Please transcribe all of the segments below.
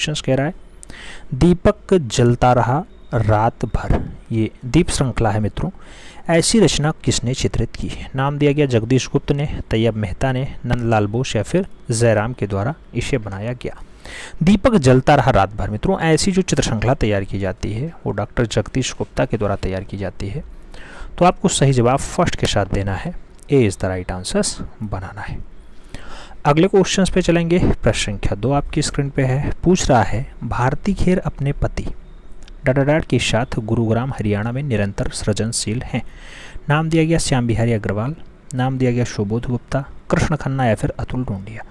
Question कह रहा है दीपक जलता रहा रात भर, ये दीप श्रृंखला है मित्रों। ऐसी रचना किसने चित्रित की है? नाम दिया गया जगदीश गुप्त ने, तैयब मेहता ने, नंदलाल बोस या फिर जयराम के द्वारा इसे बनाया गया। दीपक जलता रहा रात भर मित्रों, ऐसी जो चित्र श्रृंखला तैयार की जाती है वो डॉक्टर जगदीश गुप्ता के द्वारा तैयार की जाती है। तो आपको सही जवाब फर्स्ट के साथ देना है, ए इज द राइट आंसर्स बनाना है। अगले क्वेश्चन पे चलेंगे। प्रश्न संख्या 2 आपकी स्क्रीन पे है। पूछ रहा है भारती खेर अपने पति डाडाडाट के साथ गुरुग्राम हरियाणा में निरंतर सृजनशील हैं। नाम दिया गया श्याम बिहारी अग्रवाल, नाम दिया गया सुबोध गुप्ता, कृष्ण खन्ना या फिर अतुल ढूंढिया।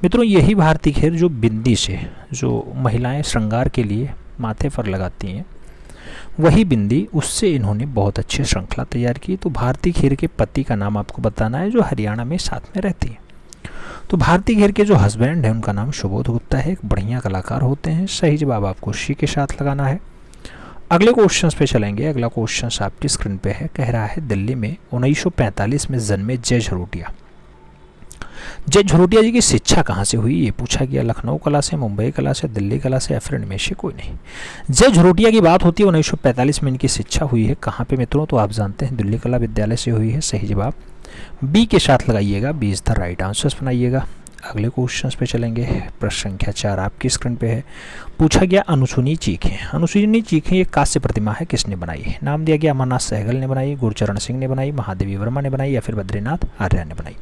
मित्रों यही भारती खेर जो बिंदी से जो महिलाएं श्रृंगार के लिए माथे पर लगाती हैं, वही बिंदी, उससे इन्होंने बहुत अच्छी श्रृंखला तैयार की। तो भारती खेर के पति का नाम आपको बताना है जो हरियाणा में साथ में रहती है। तो भारती खेर के जो हस्बैंड है उनका नाम सुबोध गुप्ता है, एक बढ़िया कलाकार होते हैं। सही जवाब आपको सी के साथ लगाना है। अगले क्वेश्चन पे चलेंगे। अगला क्वेश्चन आपकी स्क्रीन पे है। कह रहा है दिल्ली में 1945 में जन्मे जय झरोटिया। जय झरोटिया जी की शिक्षा कहाँ से हुई ये पूछा गया। लखनऊ कला से, मुंबई कला से, दिल्ली कला से या फिर इनमें से कोई नहीं। जय झरोटिया की बात होती है 1945 में इनकी शिक्षा हुई है कहाँ पे मित्रों? तो आप जानते हैं दिल्ली कला विद्यालय से हुई है। सही जवाब बी के साथ लगाइएगा, B is the right answers बनाइएगा। अगले क्वेश्चन पे चलेंगे। प्रश्न संख्या 4 आपकी स्क्रीन पे है। पूछा गया अनुसुनी चीखें। अनुसुनी चीखें ये कांस्य प्रतिमा है, किसने बनाई है? नाम दिया गया अमरनाथ सहगल ने बनाई, गुरचरण सिंह ने बनाई, महादेवी वर्मा ने बनाई या फिर बद्रीनाथ आर्य ने बनाई।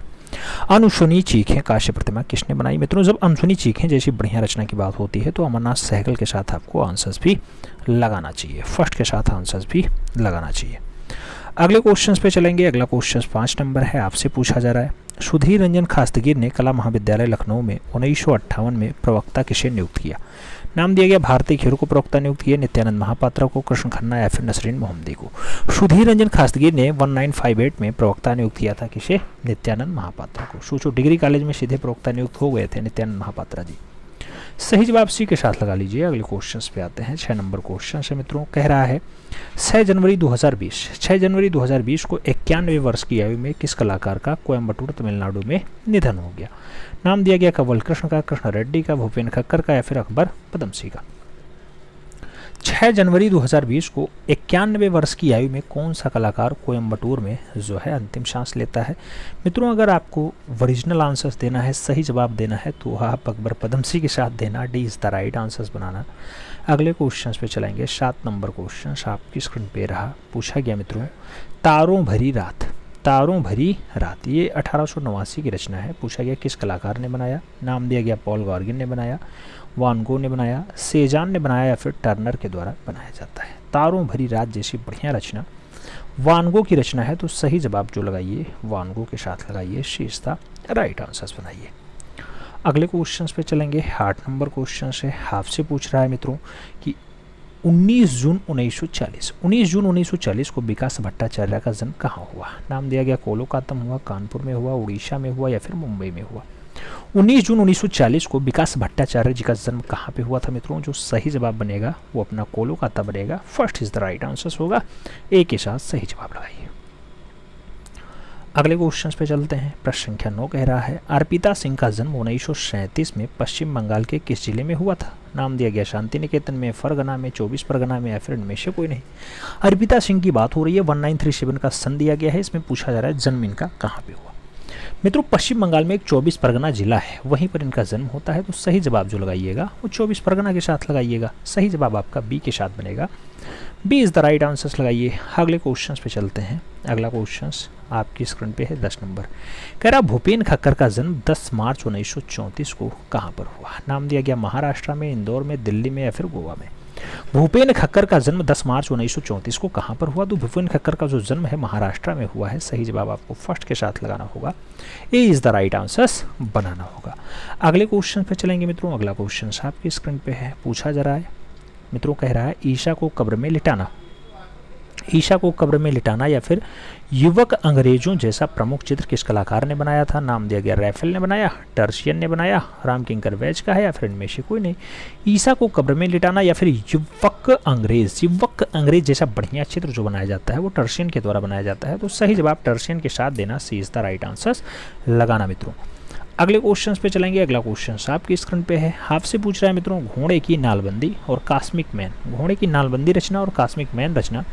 अनुसुनी चीखें कांस्य प्रतिमा किसने बनाई? मित्रों जब अनुसुनी चीखें जैसी बढ़िया रचना की बात होती है तो अमरनाथ सहगल के साथ आपको आंसर्स भी लगाना चाहिए, फर्स्ट के साथ आंसर्स भी लगाना चाहिए। अगले क्वेश्चन पे चलेंगे। अगला क्वेश्चन 5 नंबर है। आपसे पूछा जा रहा है सुधीर रंजन खास्तगीर ने कला महाविद्यालय लखनऊ में 1958 में प्रवक्ता किसे नियुक्त किया? नाम दिया गया भारती खेर को प्रवक्ता नियुक्त किया, नित्यानंद महापात्रा को, कृष्ण खन्ना या फिर नसरीन मोहम्मदी को। सुधीर रंजन खास्तगीर ने 1958 में प्रवक्ता नियुक्त किया था किसे? नित्यानंद महापात्रा को। सोचो डिग्री कॉलेज में सीधे प्रवक्ता नियुक्त हो गए थे नित्यानंद महापात्रा जी। सही जवाब सी के साथ लगा लीजिए। अगले क्वेश्चन पे आते हैं। 6 नंबर क्वेश्चन से मित्रों कह रहा है 6 जनवरी 2020 को 91वें वर्ष की आयु में किस कलाकार का कोयम्बटूर तमिलनाडु में निधन हो गया? नाम दिया गया कंवल कृष्ण का, कृष्ण रेड्डी का, भूपेन खक्कर का या फिर अकबर पदमसी का। 6 जनवरी 2020 को 91वें वर्ष की आयु में कौन सा कलाकार कोयम्बटूर में जो है अंतिम सांस लेता है? मित्रों अगर आपको ओरिजिनल आंसर्स देना है, सही जवाब देना है तो आप अकबर पदमसी के साथ देना, D is the right answers बनाना। अगले क्वेश्चन पे चलेंगे। 7 नंबर क्वेश्चन आपकी स्क्रीन पे रहा। पूछा गया मित्रों तारों भरी रात, तारों भरी रात ये 1889 की रचना है। पूछा गया किस कलाकार ने बनाया? नाम दिया गया पॉल गॉर्गिन ने बनाया, वान गो ने बनाया, सेजान ने बनाया या फिर टर्नर के द्वारा बनाया जाता है। तारों भरी रात जैसी बढ़िया रचना वान गो की रचना है। तो सही जवाब जो लगाइए वान गो के साथ लगाइए, she is the right answers बनाइए। अगले क्वेश्चन पे चलेंगे। 8 नंबर क्वेश्चन से आपसे पूछ रहा है मित्रों कि 19 जून 1940 को विकास भट्टाचार्य का जन्म कहाँ हुआ? नाम दिया गया कोलकाता में हुआ, कानपुर में हुआ, उड़ीसा में हुआ या फिर मुंबई में हुआ। 19 जून 1940 को विकास भट्टाचार्य जी का जन्म कहाँ पे हुआ था मित्रों? जो सही जवाब बनेगा वो अपना कोलकाता बनेगा, first is the right answer होगा, ए के साथ सही जवाब लगाइए। अगले क्वेश्चन पे चलते हैं। प्रश्न संख्या 9 कह रहा है अर्पिता सिंह का जन्म 1937 में पश्चिम बंगाल के किस जिले में हुआ था? नाम दिया गया शांति निकेतन में, फरगना में, 24 परगना में या फिर इनमें से कोई नहीं। अर्पिता सिंह की बात हो रही है। 1937 का सन दिया गया है। इसमें पूछा जा रहा है जन्म इनका कहाँ पे हुआ? मित्रों पश्चिम बंगाल में एक 24 परगना जिला है, वहीं पर इनका जन्म होता है। तो सही जवाब जो लगाइएगा वो 24 परगना के साथ लगाइएगा। सही जवाब आपका बी के साथ बनेगा, B is the right answers लगाइए। अगले क्वेश्चन पे चलते हैं। अगला क्वेश्चन आपकी स्क्रीन पे है 10 नंबर। कह रहा भूपेन खक्कर का जन्म 10 मार्च 1934 को कहाँ पर हुआ? नाम दिया गया महाराष्ट्र में, इंदौर में, दिल्ली में या फिर गोवा में। भूपेन खक्कर का जन्म 10 मार्च 1934 को कहाँ पर हुआ? तो भूपेन खक्कर का जो जन्म है महाराष्ट्र में हुआ है। सही जवाब आपको फर्स्ट के साथ लगाना होगा, ए इज द राइट आंसर्स बनाना होगा। अगले क्वेश्चन पे चलेंगे मित्रों। अगला क्वेश्चन आपकी स्क्रीन पे है। पूछा जा रहा है मित्रों कह रहा है ईशा को कब्र में लिटाना, ईशा को कब्र में लिटाना या फिर युवक अंग्रेजों जैसा प्रमुख चित्र किस कलाकार ने बनाया था? नाम दिया गया रैफेल ने बनाया, टर्शियन ने बनाया, रामकिंकर वैज का है या फिर इनमें से कोई नहीं। ईशा को कब्र में लिटाना या फिर युवक अंग्रेज जैसा बढ़िया चित्र जो बनाया जाता है वो टर्शियन के द्वारा बनाया जाता है। तो सही जवाब टर्शियन के साथ देना, सी इज द राइट आंसर लगाना मित्रों। अगले क्वेश्चन पे चलेंगे। अगला क्वेश्चन आपकी स्क्रीन पे है, आपसे पूछ रहा है मित्रों घोड़े की नालबंदी और कॉस्मिक मैन। घोड़े की नालबंदी रचना और कॉस्मिक मैन रचना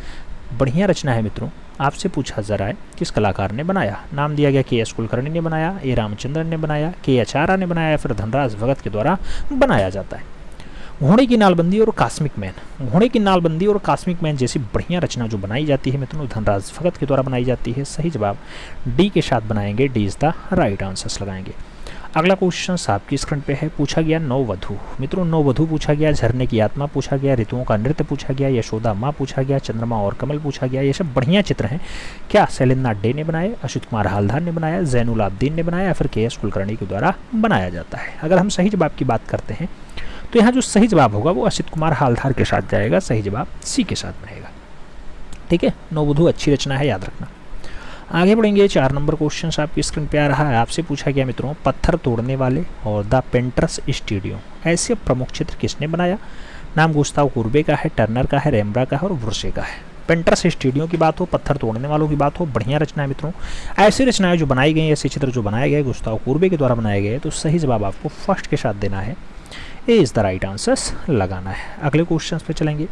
बढ़िया रचना है मित्रों, आपसे पूछा जा रहा है किस कलाकार ने बनाया। नाम दिया गया के एस कुलकर्णी ने बनाया, ए रामचंद्रन ने बनाया, के आचार्य ने बनाया, फिर धनराज भगत के द्वारा बनाया जाता है। घोड़े की नालबंदी और कॉस्मिक मैन, घोड़े की नालबंदी और कॉस्मिक मैन जैसी बढ़िया रचना जो बनाई जाती है मित्रों धनराज भगत के द्वारा बनाई जाती है। सही जवाब डी के साथ बनाएंगे, D is the right answers लगाएंगे। अगला क्वेश्चन आपकी स्क्रीन पे है, पूछा गया नववधू। मित्रों नववधू पूछा गया, झरने की आत्मा पूछा गया, ऋतुओं का नृत्य पूछा गया, यशोदा माँ पूछा गया, चंद्रमा और कमल पूछा गया। ये सब बढ़िया चित्र हैं। क्या शैलेंद्रनाथ डे ने बनाए, अच्युत कुमार हालधार ने बनाया, जैनुल आबदीन ने बनाया, या फिर के एस कुलकर्णी के द्वारा बनाया जाता है। अगर हम सही जवाब की बात करते हैं तो यहाँ जो सही जवाब होगा वो अच्युत कुमार हालधार के साथ जाएगा, सही जवाब सी के साथ बनेगा। ठीक है, नववधू अच्छी रचना है, याद रखना। आगे बढ़ेंगे। 4 नंबर क्वेश्चन आपकी स्क्रीन पे आ रहा है, आपसे पूछा गया मित्रों पत्थर तोड़ने वाले और द पेंटर्स स्टूडियो ऐसे प्रमुख चित्र किसने बनाया। नाम गुस्ताव कुर्बे का है, टर्नर का है, रेम्ब्रा का है और ब्रुशे का है। पेंटर्स स्टूडियो की बात हो, पत्थर तोड़ने वालों की बात हो, बढ़िया रचना है मित्रों। ऐसी रचनाएं जो बनाई गई, ऐसे चित्र जो बनाए गए गुस्ताव कुर्बे के द्वारा बनाए गए, तो सही जवाब आपको फर्स्ट के साथ देना है, ए इज द राइट आंसर्स लगाना है। अगले क्वेश्चन पे चलेंगे।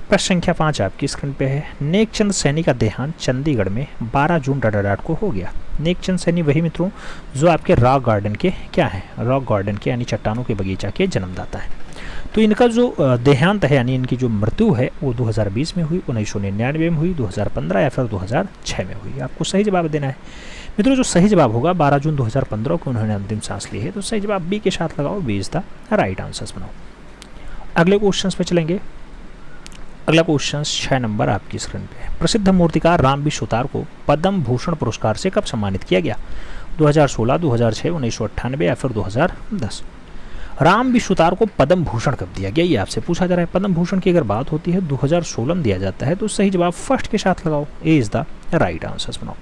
प्रश्न संख्या 5 आपकी स्क्रीन पे है, नेकचंद सैनी का देहांत चंडीगढ़ में 12 जून को हो गया। नेकचंद सैनी वही मित्रों जो आपके रॉक गार्डन के क्या है, रॉक गार्डन के यानी चट्टानों के बगीचा के जन्मदाता है। तो इनका जो देहांत है यानी इनकी जो मृत्यु है वो 2020 में हुई, 1999 में हुई, 2015 या फिर 2006 में हुई। आपको सही जवाब देना है मित्रों। जो सही जवाब होगा 12 जून 2015 को उन्होंने अंतिम सांस ली है, तो सही जवाब बी के साथ लगाओ, B is the right answers बनाओ। अगले क्वेश्चन पे चलेंगे। अगला क्वेश्चन 6 नंबर आपकी स्क्रीन पे है, प्रसिद्ध मूर्तिकार रामबी सुतार को पद्म भूषण पुरस्कार से कब सम्मानित किया गया। 2016, 2006, 1998 या फिर 2010। रामबी सुतार को पद्म भूषण कब दिया गया, ये आपसे पूछा जा रहा है। पद्म भूषण की अगर बात होती है 2016 में दिया जाता है, तो सही जवाब फर्स्ट के साथ लगाओ, ए इज द राइट आंसर्स बनाओ।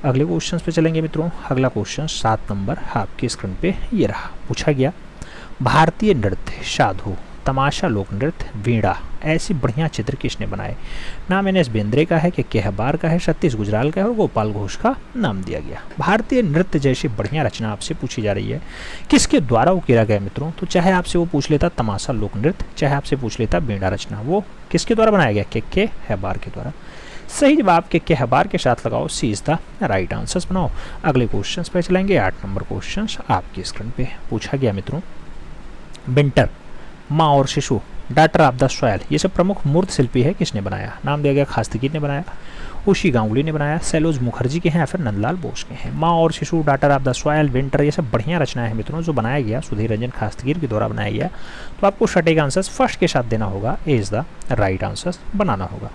अगले क्वेश्चन पे चलेंगे मित्रों। अगला क्वेश्चन 7 नंबर आपकी स्क्रीन पे ये रहा, पूछा गया भारतीय नृत्य, साधु, तमाशा, लोक नृत्य, वीणा ऐसी बढ़िया चित्र किसने बनाए। नाम एन एस बेंद्रे का है, के हबार का है, सतीश गुजराल का है और गोपाल घोष का नाम दिया गया। भारतीय नृत्य जैसी बढ़िया रचना आपसे पूछी जा रही है, किसके द्वारा उकेरा गया मित्रों। तो चाहे आपसे वो पूछ लेता तमाशा लोक नृत्य, चाहे आपसे पूछ लेता वीणा रचना, वो किसके द्वारा बनाया गया, के हबार के द्वारा। सही जवाब के हबार के साथ लगाओ, सी इज द राइट आंसर्स बनाओ। अगले क्वेश्चन पे चलेंगे। 8 नंबर क्वेश्चन आपकी स्क्रीन पे पूछा गया मित्रों, विंटर, माँ और शिशु, डाटर ऑफ द सॉयल ये सब प्रमुख मूर्त शिल्पी है, किसने बनाया। नाम दिया गया खास्तगी ने बनाया, उशी गांगुली ने बनाया, सैलोज मुखर्जी के हैं या फिर नंदलाल बोस के हैं। माँ और शिशु, daughter of the soil, winter ये सब बढ़िया रचनाएं हैं मित्रों जो बनाया गया सुधीर रंजन खास्तगीर के द्वारा बनाया गया। तो आपको सटीक आंसर्स फर्स्ट के साथ देना होगा, ए इज द राइट आंसर्स बनाना होगा।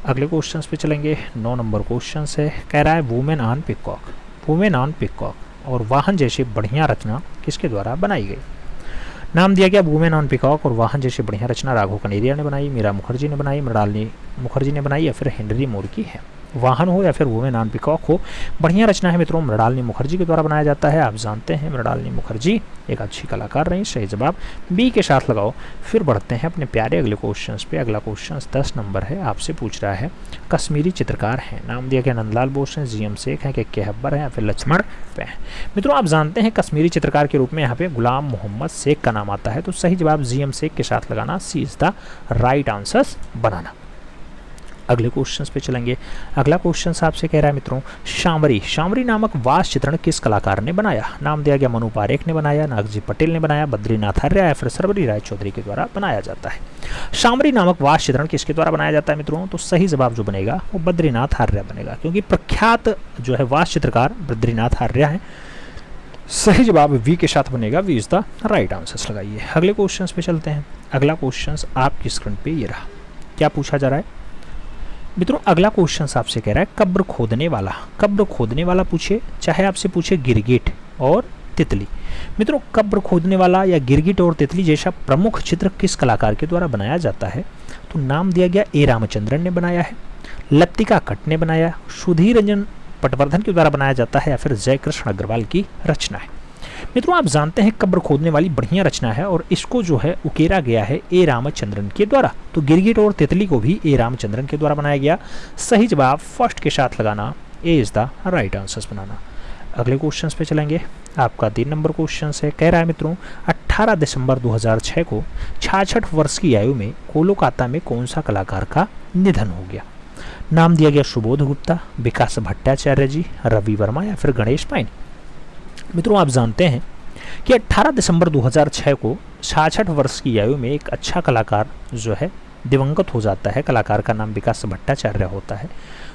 अगले क्वेश्चन पे चलेंगे। 9 नंबर क्वेश्चन है, कह रहा है women on peacock, women on peacock और वाहन जैसी बढ़िया रचना किसके द्वारा बनाई गई। नाम दिया गया वुमेन ऑन पिकॉक और वाहन जैसी बढ़िया रचना राघव कनेरिया ने बनाई, मीरा मुखर्जी ने बनाई, मृणालिनी मुखर्जी ने बनाई या फिर हेनरी मोर की है। वाहन हो या फिर वुमेन ऑन पिकॉक हो, बढ़िया रचना है मित्रों मृणालिनी मुखर्जी के द्वारा बनाया जाता है। आप जानते हैं मृणालिनी मुखर्जी एक अच्छी कलाकार रही। सही जवाब बी के साथ लगाओ। फिर बढ़ते हैं अपने प्यारे अगले क्वेश्चन पे। अगला क्वेश्चन 10 नंबर है, आपसे पूछ रहा है कश्मीरी चित्रकार हैं। नाम दिया गया नंदलाल बोस हैं, जीएम शेख हैं, के हब्बर हैं या फिर लक्ष्मण पे हैं। मित्रों आप जानते हैं कश्मीरी चित्रकार के रूप में यहाँ पे गुलाम मोहम्मद शेख का नाम आता है, तो सही जवाब जीएम शेख के साथ लगाना, सी इज द राइट आंसर्स बनाना। अगले क्वेश्चंस पे चलेंगे। अगला क्वेश्चन आपसे कह रहा है मित्रों शामरी, शामरी नामक वास चित्रण किस कलाकार ने बनाया। नाम दिया गया मनु पारेख ने बनाया, नागजी पटेल ने बनाया, बद्रीनाथ आर्य या फिर सरवरी राय चौधरी के द्वारा बनाया जाता है। शामरी नामक वास चित्रण किसके द्वारा बनाया जाता है मित्रों, तो सही जवाब जो बनेगा वो बद्रीनाथ आर्य बनेगा, क्योंकि प्रख्यात जो है वास चित्रकार बद्रीनाथ आर्य है। सही जवाब वी के साथ बनेगा, V is the right answers लगाइए। अगले क्वेश्चन पे चलते हैं। अगला क्वेश्चन आपकी स्क्रीन पे ये रहा, क्या पूछा जा रहा है मित्रों। अगला क्वेश्चन आपसे कह रहा है कब्र खोदने वाला, कब्र खोदने वाला पूछे, चाहे आपसे पूछे गिरगिट और तितली। मित्रों कब्र खोदने वाला या गिरगिट और तितली जैसा प्रमुख चित्र किस कलाकार के द्वारा बनाया जाता है, तो नाम दिया गया ए रामचंद्रन ने बनाया है, लतिका कट ने बनाया, सुधीर रंजन पटवर्धन के द्वारा बनाया जाता है या फिर जयकृष्ण अग्रवाल की रचना है। मित्रों आप जानते हैं कब्र खोदने वाली बढ़िया रचना है और इसको जो है उकेरा गया है ए रामचंद्रन के द्वारा, तो गिरगिट और तितली को भी ए रामचंद्रन के द्वारा बनाया गया। सही जवाब फर्स्ट के साथ लगाना, ए इज द राइट आंसर्स बनाना। अगले क्वेश्चंस पे चलेंगे। आपका 3 नंबर क्वेश्चन है। कह रहा है मित्रों 18 दिसंबर 2006 को 66 वर्ष की आयु में कोलकाता में कौन सा कलाकार का निधन हो गया। नाम दिया गया सुबोध गुप्ता, विकास भट्टाचार्य जी, रवि वर्मा या फिर गणेश पाइन। मित्रों आप जानते हैं कि 18 दिसंबर 2006 को 66 वर्ष की आयु में एक अच्छा कलाकार जो है दिवंगत हो जाता है। कलाकार का नाम विकास भट्टाचार्य होता है।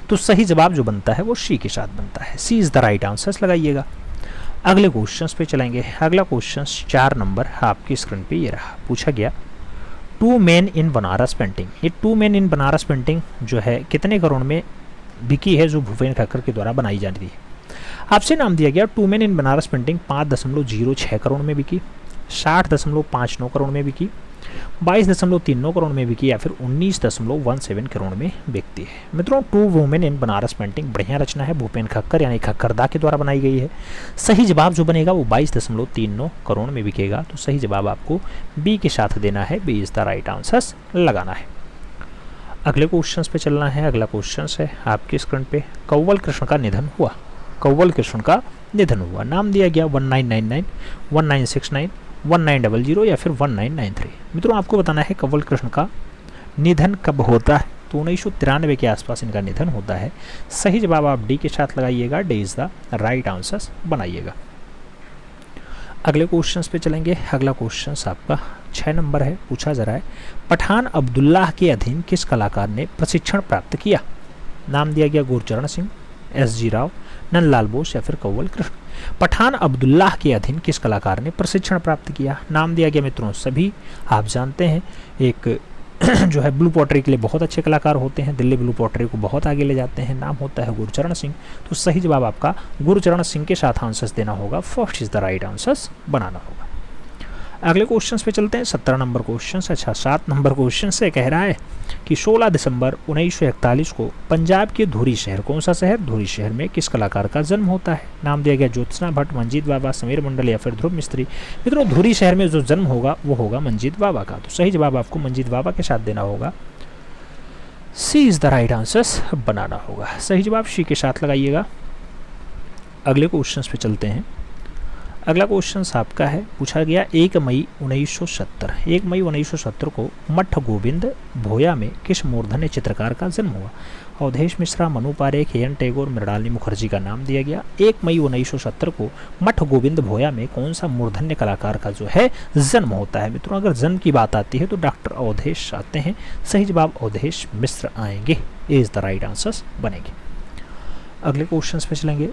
तो सही जवाब जो बनता है वो सी के साथ बनता है। सी इज द राइट आंसर लगाइएगा। अगले क्वेश्चन पे चलेंगे। अगला क्वेश्चन 4 नंबर आपकी स्क्रीन पे ये रहा। पूछा गया two man in Banaras painting. ये two man in Banaras painting जो है कितने करोड़ में बिकी है, जो भूपेन खक्कर के द्वारा बनाई जा रही है। आपसे नाम दिया गया two man in Banaras painting 5.06 crore में बिकी, 60.59 करोड़ में बिकी, 22.39 करोड़ में बिकी या फिर 19.17 करोड़ में बिकती है। मित्रों two women in Banaras painting बढ़िया रचना है, भूपेन खक्कर यानी खक्करदा के द्वारा बनाई गई है। सही जवाब जो बनेगा वो 22.39 करोड़ में बिकेगा। तो सही जवाब आपको बी के साथ देना है। B is the right answer लगाना है। अगले क्वेश्चन पे चलना है। अगला क्वेश्चन है आपकी स्क्रीन पे। कंवल कृष्ण का निधन हुआ। कंवल कृष्ण का निधन हुआ। नाम दिया गया 1999, 1969, 1900 या फिर 1993। मित्रों आपको बताना है कंवल कृष्ण का निधन कब होता है। तो 1993 के आसपास इनका निधन होता है। सही जवाब आप डी के साथ लगाइएगा। D is the right answer बनाइएगा। अगले क्वेश्चन पे चलेंगे। अगला क्वेश्चन आपका 6 नंबर है। पूछा जा रहा है पठान अब्दुल्लाह के अधीन किस कलाकार ने प्रशिक्षण प्राप्त किया। नाम दिया गया गुरचरण सिंह, एस.जी. राव, नंदलाल बोस या फिर कंवल कृष्ण। पठान अब्दुल्लाह के अधीन किस कलाकार ने प्रशिक्षण प्राप्त किया। नाम दिया गया मित्रों सभी आप जानते हैं एक जो है ब्लू पॉटरी के लिए बहुत अच्छे कलाकार होते हैं, दिल्ली ब्लू पॉटरी को बहुत आगे ले जाते हैं। नाम होता है गुरचरण सिंह। तो सही जवाब आपका गुरचरण सिंह के साथ आंसर्स देना होगा। First is the right answers बनाना होगा। अगले क्वेश्चन पे चलते हैं। 17 नंबर क्वेश्चन। अच्छा 7 नंबर क्वेश्चन से कह रहा है कि 16 दिसंबर 1941 को पंजाब के धुरी शहर, कौन सा शहर, धुरी शहर में किस कलाकार का जन्म होता है। नाम दिया गया ज्योत्सना भट्ट, मंजीत बाबा, समीर मंडल या फिर ध्रुव मिस्त्री। मित्रों धुरी शहर में जो जन्म होगा वो होगा मंजीत बाबा का। तो सही जवाब आपको मंजीत बाबा के साथ देना होगा। सी इज द राइट आंसर बनाना होगा। सही जवाब सी के साथ लगाइएगा। अगले क्वेश्चन पे चलते हैं। अगला क्वेश्चन आपका है। पूछा गया 1 मई 1970। 1 मई 1970 को मठ गोविंद भोया में किस मूर्धन्य चित्रकार का जन्म हुआ। अवधेश मिश्रा, मनु पारेख, एन टैगोर, मृणालिनी मुखर्जी का नाम दिया गया। 1 मई 1970 को मठ गोविंद भोया में कौन सा मूर्धन्य कलाकार का जो है जन्म होता है। मित्रों अगर जन्म की बात आती है तो डॉक्टर अवधेश आते हैं। सही जवाब अवधेश मिश्र आएंगे। इज द राइट आंसर बनेंगे। अगले क्वेश्चन पे चलेंगे।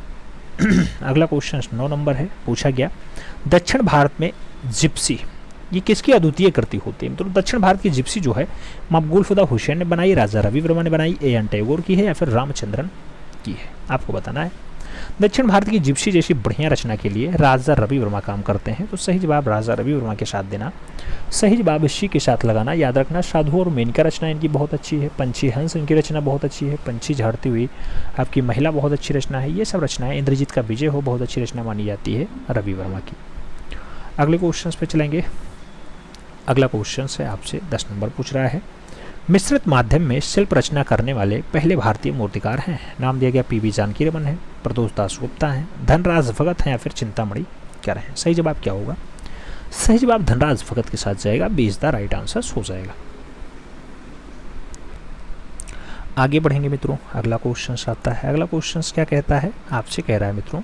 अगला क्वेश्चन 9 नंबर है। पूछा गया दक्षिण भारत में जिप्सी ये किसकी अद्वितीय कृति होती है। तो दक्षिण भारत की जिप्सी जो है मकबूल खुदा हुसैन ने बनाई, राजा रवि वर्मा ने बनाई, एन टैगोर की है या फिर रामचंद्रन की है। आपको बताना है। दक्षिण भारत की जिप्सी जैसी बढ़िया रचना के लिए राजा रवि वर्मा काम करते हैं। तो सही जवाब राजा रवि वर्मा के साथ देना। सही जवाब सी के साथ लगाना। याद रखना साधु और मेनका रचना इनकी बहुत अच्छी है। पंछी हंस इनकी रचना बहुत अच्छी है। पंछी झाड़ती हुई आपकी महिला बहुत अच्छी रचना है। ये सब रचनाएं इंद्रजीत का विजय हो बहुत अच्छी रचना मानी जाती है रवि वर्मा की। अगले क्वेश्चन पे चलेंगे। अगला क्वेश्चन है आपसे 10 नंबर पूछ रहा है मिश्रित माध्यम में शिल्प रचना करने वाले पहले भारतीय मूर्तिकार हैं। नाम दिया गया पी.बी. जानकी रमन है, प्रदोष दास गुप्ता हैं, धनराज भगत हैं या फिर चिंतामणि क्या रहे। सही जवाब क्या होगा। सही जवाब धनराज भगत के साथ जाएगा। B is the right answer हो जाएगा। आगे बढ़ेंगे मित्रों। अगला क्वेश्चन आता है। अगला क्वेश्चन क्या कहता है। आपसे कह रहा है मित्रों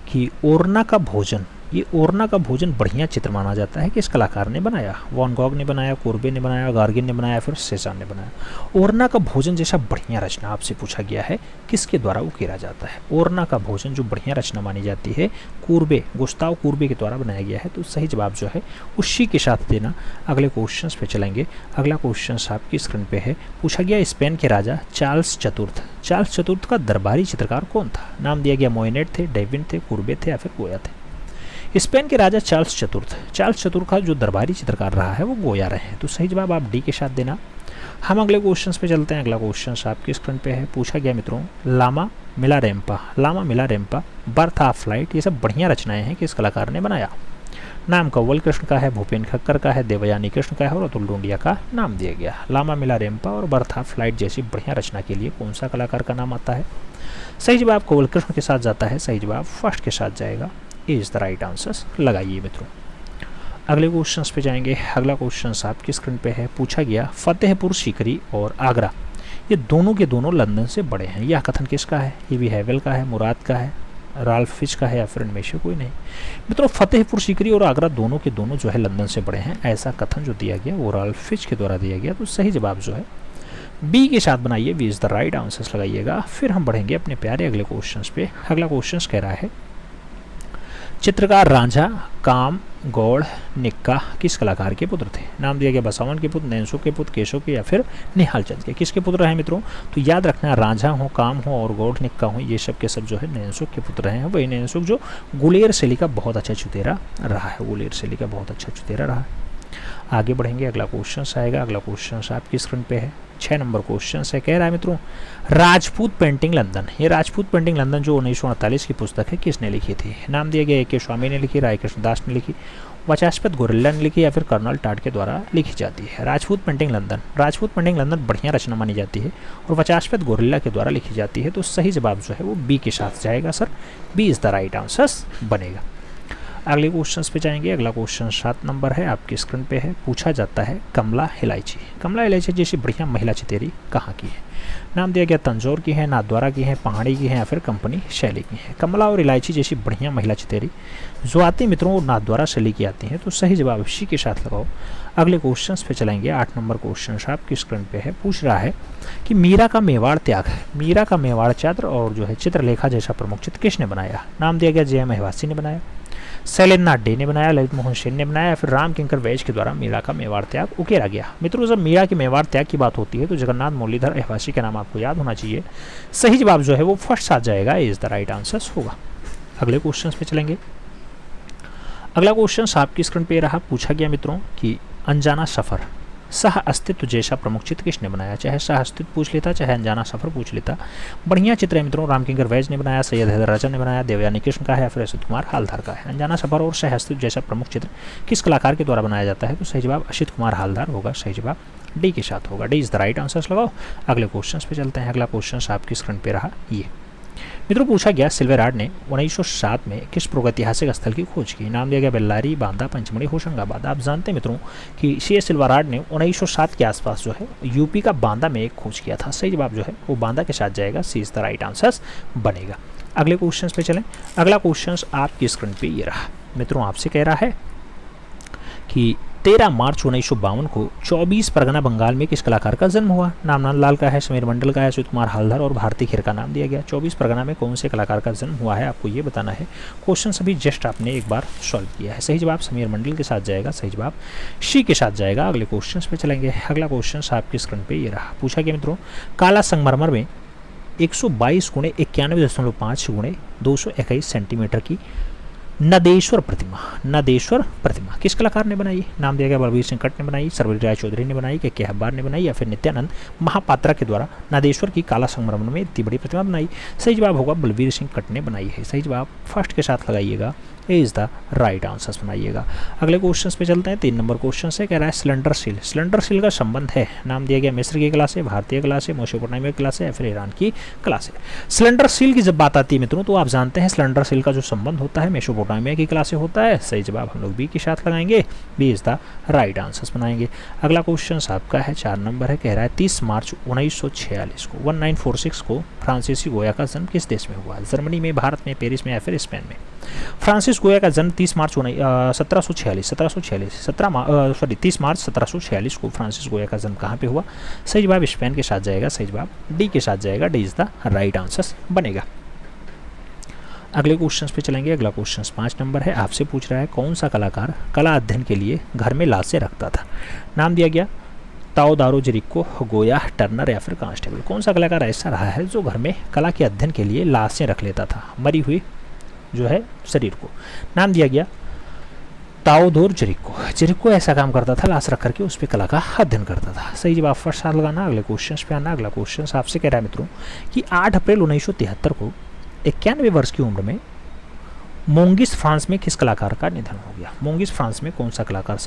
कि ओरना का भोजन, ये ओरना का भोजन बढ़िया चित्र माना जाता है। किस कलाकार ने बनाया। वॉन गॉग ने बनाया, कोर्बे ने बनाया, गार्गिन ने बनाया, फिर सेजान ने बनाया। ओरना का भोजन जैसा बढ़िया रचना आपसे पूछा गया है किसके द्वारा उकेरा जाता है। ओरना का भोजन जो बढ़िया रचना मानी जाती है कोर्बे, गुस्ताव कोर्बे के द्वारा बनाया गया है। तो सही जवाब जो है उसी के साथ देना। अगले क्वेश्चन पे चलेंगे। अगला क्वेश्चन आपकी स्क्रीन पे है। पूछा गया स्पेन के राजा चार्ल्स चतुर्थ, चार्ल्स चतुर्थ का दरबारी चित्रकार कौन था। नाम दिया गया मोइनेट थे, डेविन थे, कोर्बे थे या फिर गोया थे। स्पेन के राजा चार्ल्स चतुर्थ का जो दरबारी चित्रकार रहा है वो गोया रहे हैं। तो सही जवाब आप डी के साथ देना। हम अगले क्वेश्चन पे चलते हैं। अगला क्वेश्चन आपकी स्क्रीन पे है। पूछा गया मित्रों लामा मिलारेम्पा, बर्थ ऑफ फ्लाइट, ये सब बढ़िया रचनाएं हैं किस कलाकार ने बनाया। नाम कंवल कृष्ण का है, भूपेन खक्कर का है, देवयानी कृष्ण का है और अतुल डोंडिया का नाम दिया गया। लामा मिलारेम्पा और बर्थ ऑफ फ्लाइट जैसी बढ़िया रचना के लिए कौन सा कलाकार का नाम आता है। सही जवाब कंवल कृष्ण के साथ जाता है। सही जवाब फर्स्ट के साथ जाएगा। इज द राइट आंसर लगाइए मित्रों। अगले क्वेश्चन पे जाएंगे। अगला क्वेश्चन आपकी स्क्रीन पे है। पूछा गया फतेहपुर सीकरी और आगरा ये दोनों के दोनों लंदन से बड़े हैं। यह कथन किसका है? ये भी हैवेल का है, मुराद का है, राल्फ फिच का है या फिर इनमें से कोई नहीं। मित्रों फतेहपुर सीकरी और आगरा दोनों के दोनों जो है लंदन से बड़े हैं, ऐसा कथन जो दिया गया वो राल्फ फिच के द्वारा दिया गया। तो सही जवाब जो है बी के साथ बनाइए, B is the right answer लगाइएगा। फिर हम बढ़ेंगे अपने प्यारे अगले क्वेश्चन पे। अगला क्वेश्चन कह रहा है चित्रकार रांझा काम गौड़ निक्का किस कलाकार के पुत्र थे? नाम दिया गया बसावन के पुत्र, नैनसुख के पुत्र, केशव के या फिर निहाल चंद के। किसके पुत्र हैं मित्रों? तो याद रखना रांझा हो, काम हो और गौड़ निक्का हो, ये सब के सब जो है नैनसुख के पुत्र हैं। वही नैनसुख जो गुलेर शैली का बहुत अच्छा चुतेरा रहा है, गुलेर शैली का बहुत अच्छा चुतेरा रहा है। आगे बढ़ेंगे। अगला क्वेश्चन आएगा। अगला क्वेश्चन आपकी स्क्रीन पे है। 6 नंबर क्वेश्चन है। कह रहा है मित्रों राजपूत पेंटिंग लंदन, ये राजपूत पेंटिंग लंदन जो 1948 की पुस्तक है किसने लिखी थी? नाम दिया गया के स्वामी ने लिखी, राय कृष्णदास ने लिखी, वचास्पत गोरिल्ला ने लिखी या फिर कर्नल टाट के द्वारा लिखी जाती है। Rajput painting London, Rajput painting London बढ़िया रचना मानी जाती है और वचास्पत गोरिल्ला के द्वारा लिखी जाती है। तो सही जवाब जो है वो बी के साथ जाएगा sir, B is the right answer बनेगा। अगले क्वेश्चन पे जाएंगे। अगला क्वेश्चन 7 नंबर है, आपकी स्क्रीन पे है। पूछा जाता है कमला इलायची, कमला इलायची जैसी बढ़िया महिला चितेरी कहाँ की है? नाम दिया गया तंजौर की है, नाथद्वारा की है, पहाड़ी की है या फिर कंपनी शैली की है। कमला और इलायची जैसी बढ़िया महिला चितेरी जो आती है मित्रों वो नाथद्वारा शैली की आती हैं। तो सही जवाब इसी के साथ लगाओ। अगले क्वेश्चन पे चलेंगे। 8 नंबर क्वेश्चन आपकी स्क्रीन पे है। पूछ रहा है कि मीरा का मेवाड़ त्याग, मीरा का मेवाड़ चित्र और जो है चित्रलेखा जैसा प्रमुख चित्र किसने बनाया? नाम दिया गया जय महिवासी ने बनाया, शैलेंद्रनाथ डे ने बनाया, ललित मोहन सेन ने बनाया या फिर राम किंकर वैज के द्वारा मीरा का मेवाड़ त्याग उकेरा गया। मित्रों जब मीरा के मेवाड़ त्याग की बात होती है तो जगन्नाथ मुरलीधर अहवासी का नाम आपको याद होना चाहिए। सही जवाब जो है वो फर्स्ट आ जाएगा, इज द राइट आंसर होगा। अगले क्वेश्चन पे चलेंगे। अगला क्वेश्चन आपकी स्क्रीन पे रहा। पूछा गया मित्रों कि अनजाना सफर सह अस्तित्व जैसा प्रमुख चित्र किसने बनाया? चाहे सह अस्तित्व पूछ लेता चाहे अनजाना सफर पूछ लेता, बढ़िया चित्र है मित्रों। राम किंकर वैज ने बनाया, सैयद हैदर राजा ने बनाया, देवयानी कृष्ण का है या फिर असित कुमार हालदार का है। अनजाना सफर और सह अस्तित्व जैसा प्रमुख चित्र किस कलाकार के द्वारा बनाया जाता है? तो सही जवाब असित कुमार हालदार होगा, सही जवाब डी के साथ होगा, D is the right answer लगाओ। अगले क्वेश्चन पे चलते हैं। अगला क्वेश्चन आपकी स्क्रीन पे रहा ये। मित्रों पूछा गया सिल्वेरार्ड ने 1907 में किस प्रागैतिहासिक स्थल की खोज की? नाम दिया गया बेल्लारी, बांदा, पंचमढ़ी, होशंगाबाद। आप जानते हैं मित्रों कि सी सिल्वेरार्ड ने 1907 के आसपास जो है यूपी का बांदा में एक खोज किया था। सही जवाब जो है वो बांदा के साथ जाएगा, सी इज द राइट आंसर बनेगा। अगले क्वेश्चन पे चलें। अगला क्वेश्चन आपकी स्क्रीन पे ये रहा। मित्रों आपसे कह रहा है कि 13 मार्च 1952 को 24 परगना बंगाल में किस कलाकार का जन्म हुआ? नाम नंदलाल का है, समीर मंडल का है, असित कुमार हालदार और भारती खेर का नाम दिया गया। 24 परगना में कौन से कलाकार का जन्म हुआ है आपको ये बताना है। क्वेश्चन सभी जस्ट आपने एक बार सॉल्व किया है। सही जवाब समीर मंडल के साथ जाएगा, सही जवाब सी के साथ जाएगा। अगले क्वेश्चन पे चलेंगे। अगला क्वेश्चन आपकी स्क्रीन पे ये रहा। पूछा गया मित्रों काला संगमरमर में 122 × 91.5 × 221 सेंटीमीटर की नदेश्वर प्रतिमा किस कलाकार ने बनाई? नाम दिया गया बलबीर सिंह कट ने बनाई, सरवरी राय चौधरी ने बनाई, के हब्बार ने बनाई या फिर नित्यानंद महापात्रा के द्वारा नदेश्वर की काला संगमरमर में इतनी बड़ी प्रतिमा बनाई? सही जवाब होगा बलबीर सिंह कट ने बनाई है। सही जवाब फर्स्ट के साथ लगाइएगा, ए इज द राइट आंसर बनाइएगा। अगले क्वेश्चन पे चलते हैं। 3 नंबर क्वेश्चन से कह रहा है सिलेंडर सील का संबंध है। नाम दिया गया मिस्र की कला से, भारतीय कला से, मेसोपोटामिया कला से या फिर ईरान की कला से। सिलेंडर सील की जब बात आती है मित्रों तो आप जानते हैं सिलेंडर सील का जो संबंध होता है मेसोपोटामिया की कला से होता है। सही जवाब हम लोग बी के साथ लगाएंगे, B is the right answer बनाएंगे। अगला क्वेश्चन आपका है 4 नंबर है। कह रहा है 30 मार्च 1946 को 1946 को फ्रांसीसी गोया का जन्म किस देश में हुआ? जर्मनी में, भारत में, पेरिस में या फिर स्पेन में? फ्रांसिस गोया का जन्म 30 मार्च 1746 को फ्रांसिस गोया का जन्म कहाँ पे हुआ? सही जवाब स्पेन के साथ जाएगा, सही जवाब डी के साथ जाएगा, D is the right answer बनेगा। अगले क्वेश्चन पे चलेंगे। अगला क्वेश्चन 5 नंबर है। आपसे पूछ रहा है कौन सा कलाकार कला अध्ययन के लिए घर में लाशें रखता था? नाम दिया गया ताओदारो जेरिको, गोया, टर्नर या फिर कांस्टेबल। कौन सा कलाकार ऐसा रहा है जो घर में कला के अध्ययन के लिए लाशें रख लेता था, मरी हुई जो है शरीर को? नाम दिया गया ताओदोर जेरिको ऐसा काम करता था, लाश रख करके उस पर कला का अध्ययन करता था। सही जवाब फर्स्ट साल लगाना। अगले क्वेश्चन पे आना। अगला क्वेश्चन आपसे कह रहा है मित्रों कि 8 अप्रैल 1973 को 91 वर्ष की उम्र में मोंगिस फ्रांस में किस कलाकार का निधन हो गया? मोंगिस फ्रांस में कौन सा कलाकार?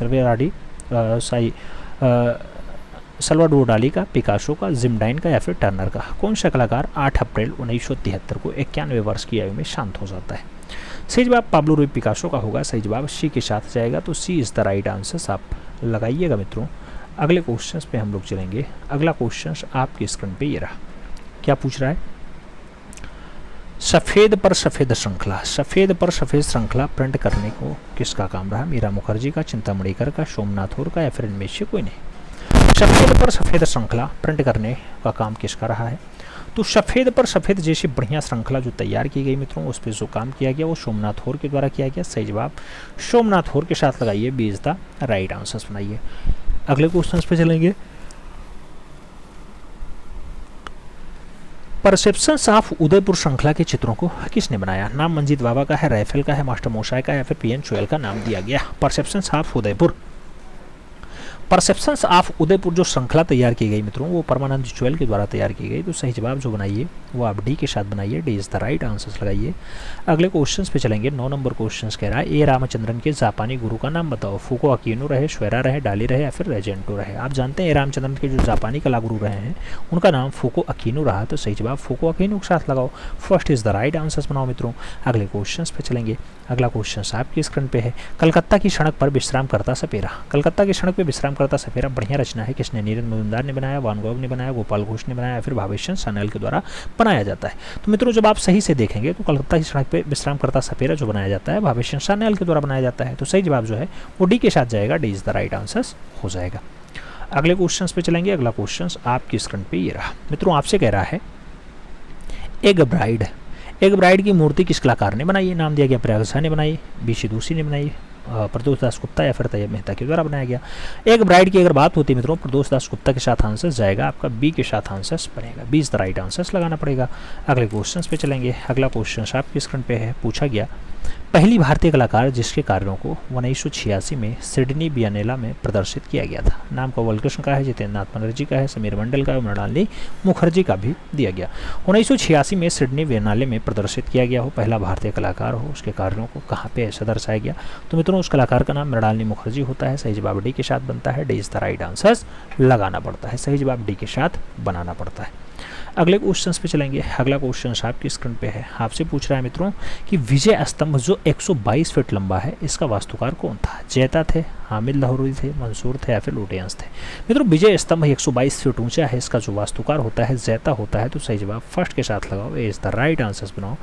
सल्वाडोर डाली का, पिकासो का, जिमडाइन का या फिर टर्नर का? कौन सा कलाकार 8 अप्रैल 1973 को 91 वर्ष की आयु में शांत हो जाता है? सही जवाब पाब्लो रूई पिकासो का होगा। सही जवाब सी के साथ जाएगा, तो सी इज़ द राइट आंसर। आप लगाइएगा मित्रों। अगले क्वेश्चन पे हम लोग चलेंगे। अगला क्वेश्चन आपकी स्क्रीन पे ये रहा। क्या पूछ रहा है? सफ़ेद पर सफ़ेद श्रृंखला, सफ़ेद पर सफ़ेद श्रृंखला प्रिंट करने को किसका काम रहा? मीरा मुखर्जी का, चिंतामणिकर का, सोमनाथ और का, या फिर इनमें से कोई नहीं। सफ़ेद पर सफ़ेद श्रृंखला प्रिंट करने का काम किसका रहा है? तो सफ़ेद पर सफ़ेद जैसी बढ़िया श्रृंखला जो तैयार की गई मित्रों, उस पर जो काम किया गया वो सोमनाथ होर के द्वारा किया गया। सही जवाब सोमनाथ होर के साथ लगाइए, B is the right answer बनाइए। अगले क्वेश्चन पे चलेंगे। परसेप्शंस ऑफ उदयपुर श्रृंखला के चित्रों को किसने बनाया? नाम मंजीत बाबा का है, राइफल का है, मास्टर मोशाय का है, या फिर पीएन चोयल का नाम दिया गया। Perceptions of Udaipur, perceptions of Udaipur जो श्रृंखला तैयार की गई मित्रों, वो परमानंद चोयल के द्वारा तैयार की गई। तो सही जवाब जो बनाइए वो आप डी के साथ बनाइए, D is the right answer लगाइए। अगले क्वेश्चन पे चलेंगे। 9 नंबर क्वेश्चन कह रहा है ए रामचंद्रन के जापानी गुरु का नाम बताओ। फूको अकीनो रहे, श्वेरा रहे, डाली रहे, या फिर रेजेंटो रहे। आप जानते हैं ए रामचंद्रन के जो जापानी कला गुरु रहे हैं उनका नाम फूको अकीनो रहा। तो सही जवाब फूको अकीनो के साथ लगाओ, first is the right answer बनाओ मित्रों। अगले क्वेश्चन पे चलेंगे। अगला क्वेश्चन आपकी स्क्रीन पे है। कलकत्ता की सड़क पर विश्राम करता सपेरा, कलकत्ता की सड़क पर विश्राम करता सपेरा बढ़िया रचना है। किसने? नीरज मजुमदार ने बनाया, वान गॉग ने बनाया, गोपाल घोष ने बनाया, फिर भावेश सान्याल के द्वारा बनाया जाता है। तो मित्रों जब आप सही से देखेंगे तो कलकत्ता की सड़क पे विश्राम करता सपेरा जो बनाया जाता है भावेश सान्याल के द्वारा बनाया जाता है। तो सही जवाब जो है वो डी के साथ जाएगा, D is the right answer हो जाएगा। अगले क्वेश्चन पे चलेंगे। अगला क्वेश्चन आपकी स्क्रीन पे ये रहा मित्रों। आपसे कह रहा है एक ब्राइड, एक ब्राइड की मूर्ति किस कलाकार ने बनाई? नाम दिया गया प्रयाग शाह ने बनाई, बीसी दूसी ने बनाई, प्रदोष दास गुप्ता, या फिर तैयब मेहता के द्वारा बनाया गया। एक ब्राइड की अगर बात होती है मित्रों, प्रदोष दास गुप्ता के साथ आंसर जाएगा आपका, बी के साथ आंसर बनेगा, B is the right answer लगाना पड़ेगा। अगले क्वेश्चन पे चलेंगे। अगला क्वेश्चन आपकी स्क्रीन पे है। पूछा गया पहली भारतीय कलाकार जिसके कार्यों को 1986 में सिडनी बियानेला में प्रदर्शित किया गया था। नाम कवल कृष्ण का है, जितेंद्र नाथ बनर्जी का है, समीर मंडल का है, मृणालिनी मुखर्जी का भी दिया गया। 1986 में सिडनी बियानेले में प्रदर्शित किया गया हो, पहला भारतीय कलाकार हो, उसके कार्यों को कहाँ पे ऐसा दर्शाया गया? तो मित्रों उस कलाकार का नाम मृणालिनी मुखर्जी होता है। सही जवाब डी के साथ बनता है, D is the right answer लगाना पड़ता है, सही जवाब डी के साथ बनाना पड़ता है। अगले क्वेश्चन पे चलेंगे। अगला क्वेश्चन आपकी स्क्रीन पे है। आपसे पूछ रहा है मित्रों कि विजय स्तंभ जो 122 फीट लंबा है, इसका वास्तुकार कौन था? जैता थे, हामिद लाहौरी थे, मंसूर थे, या फिर लुटियंस थे? मित्रों विजय स्तंभ 122 फीट ऊंचा है, इसका जो वास्तुकार होता है जैता होता है। तो सही जवाब फर्स्ट के साथ लगाओ, ए इज द राइट आंसर बनाओ।